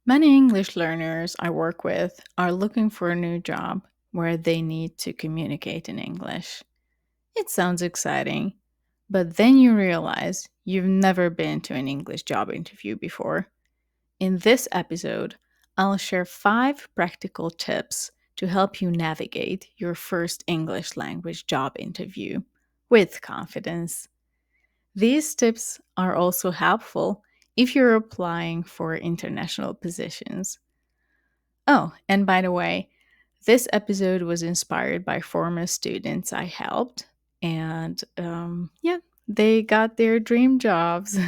Many English learners I work with are looking for a new job where they need to communicate in English. It sounds exciting, but then you realize you've never been to an English job interview before. In this episode, I'll share 5 practical tips to help you navigate your first English language job interview with confidence. These tips are also helpful if you're applying for international positions. Oh, and by the way, this episode was inspired by former students I helped, and yeah, they got their dream jobs.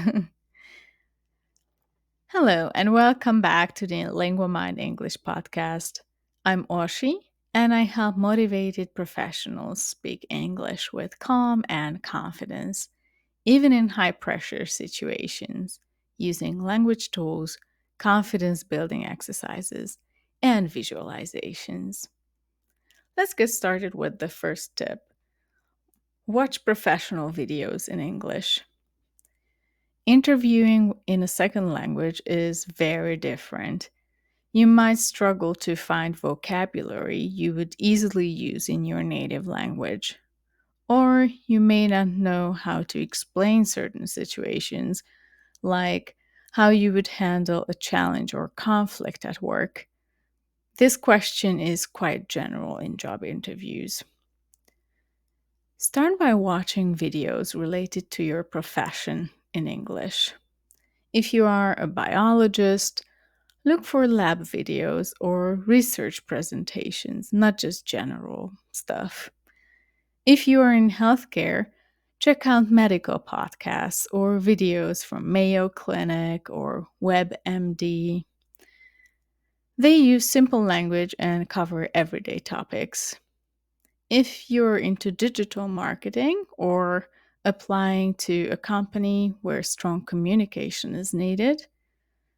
Hello, and welcome back to the Linguamind English podcast. I'm Oshi, and I help motivated professionals speak English with calm and confidence, even in high pressure situations, using language tools, confidence building exercises, and visualizations. Let's get started with the first tip. Watch professional videos in English. Interviewing in a second language is very different. You might struggle to find vocabulary you would easily use in your native language, or you may not know how to explain certain situations, like how you would handle a challenge or conflict at work. This question is quite general in job interviews. Start by watching videos related to your profession in English. If you are a biologist, look for lab videos or research presentations, not just general stuff. If you are in healthcare, check out medical podcasts or videos from Mayo Clinic or WebMD. They use simple language and cover everyday topics. If you're into digital marketing or applying to a company where strong communication is needed,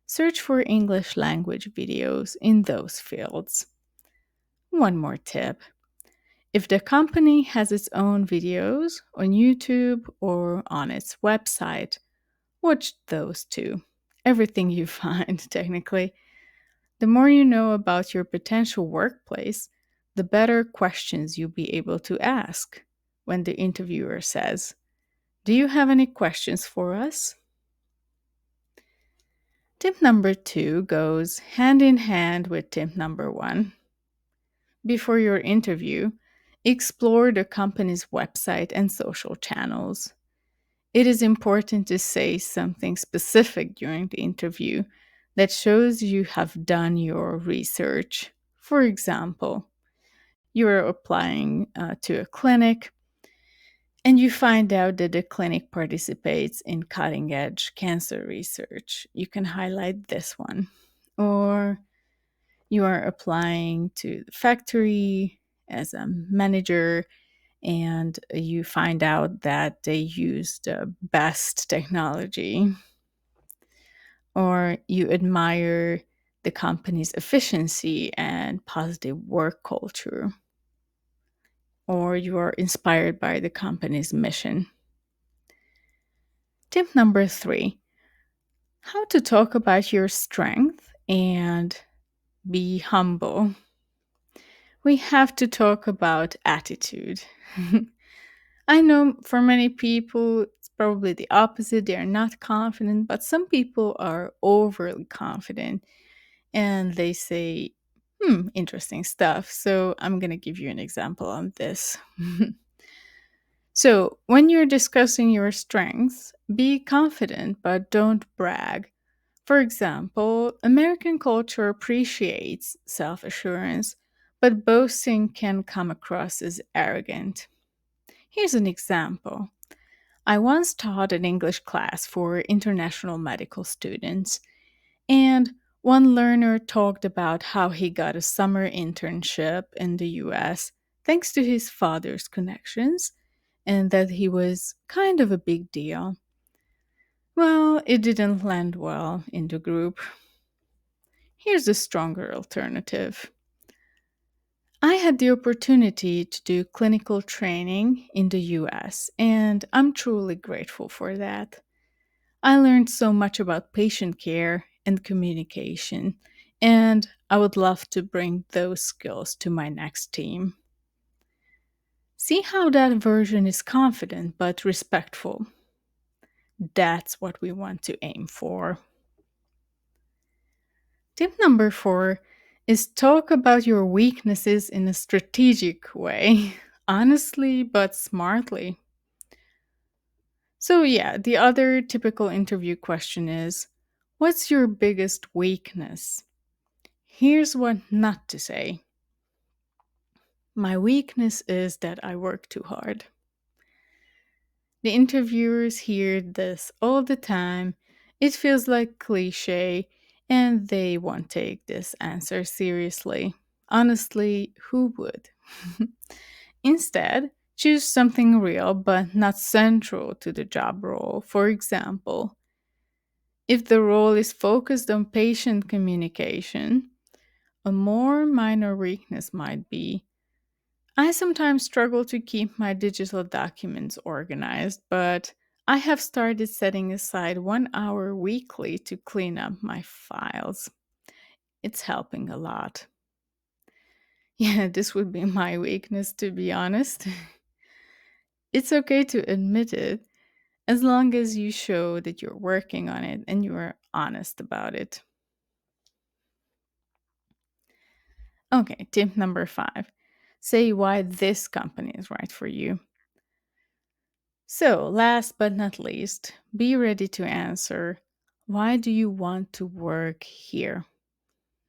search for English language videos in those fields. One more tip. If the company has its own videos on YouTube or on its website, watch those too. Everything you find, technically. The more you know about your potential workplace, the better questions you'll be able to ask when the interviewer says, "Do you have any questions for us?" Tip number 2 goes hand in hand with tip number 1. Before your interview, explore the company's website and social channels. It is important to say something specific during the interview that shows you have done your research. For example, you're applying to a clinic and you find out that the clinic participates in cutting edge cancer research. You can highlight this one. Or you are applying to the factory as a manager and you find out that they use the best technology, or you admire the company's efficiency and positive work culture, or you are inspired by the company's mission. Tip number 3, how to talk about your strength and be humble. We have to talk about attitude. I know for many people, it's probably the opposite. They are not confident, but some people are overly confident and they say, interesting stuff. So I'm going to give you an example on this. So when you're discussing your strengths, be confident, but don't brag. For example, American culture appreciates self assurance, but boasting can come across as arrogant. Here's an example. I once taught an English class for international medical students, and one learner talked about how he got a summer internship in the US thanks to his father's connections, and that he was kind of a big deal. Well, it didn't land well in the group. Here's a stronger alternative. I had the opportunity to do clinical training in the US, and I'm truly grateful for that. I learned so much about patient care and communication. And I would love to bring those skills to my next team. See how that version is confident but respectful. That's what we want to aim for. Tip number 4 is talk about your weaknesses in a strategic way, honestly but smartly. So, yeah, the other typical interview question is, what's your biggest weakness? Here's what not to say. My weakness is that I work too hard. The interviewers hear this all the time. It feels like cliche, and they won't take this answer seriously. Honestly, who would? Instead, choose something real but not central to the job role. For example, if the role is focused on patient communication, a more minor weakness might be, I sometimes struggle to keep my digital documents organized, but I have started setting aside 1 hour weekly to clean up my files. It's helping a lot. Yeah, this would be my weakness, to be honest. It's okay to admit it as long as you show that you're working on it and you are honest about it. Okay, tip number 5, say why this company is right for you. So, last but not least, be ready to answer, why do you want to work here?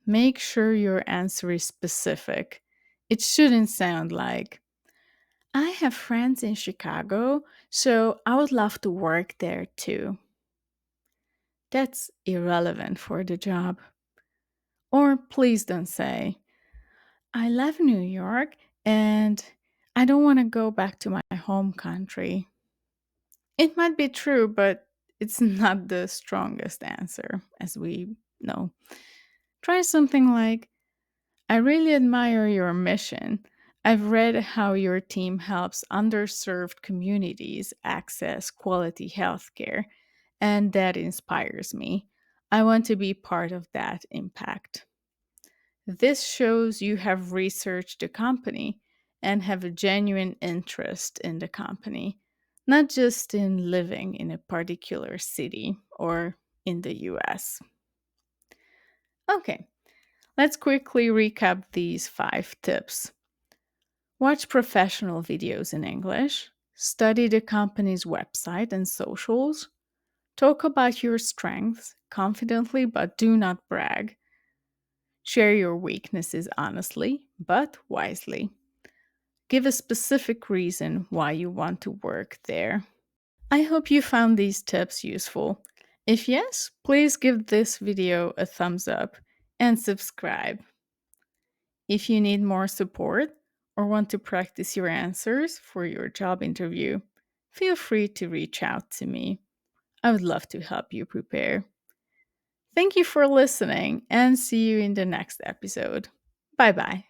Make sure your answer is specific. It shouldn't sound like, I have friends in Chicago, so I would love to work there too. That's irrelevant for the job. Or please don't say, I love New York and I don't want to go back to my home country. It might be true, but it's not the strongest answer, as we know. Try something like, I really admire your mission. I've read how your team helps underserved communities access quality healthcare, and that inspires me. I want to be part of that impact. This shows you have researched the company and have a genuine interest in the company, not just in living in a particular city or in the US. Okay, let's quickly recap these 5 tips. Watch professional videos in English, study the company's website and socials, talk about your strengths confidently but do not brag. Share your weaknesses honestly but wisely. Give a specific reason why you want to work there. I hope you found these tips useful. If yes, please give this video a thumbs up and subscribe. If you need more support or want to practice your answers for your job interview, feel free to reach out to me. I would love to help you prepare. Thank you for listening and see you in the next episode. Bye bye.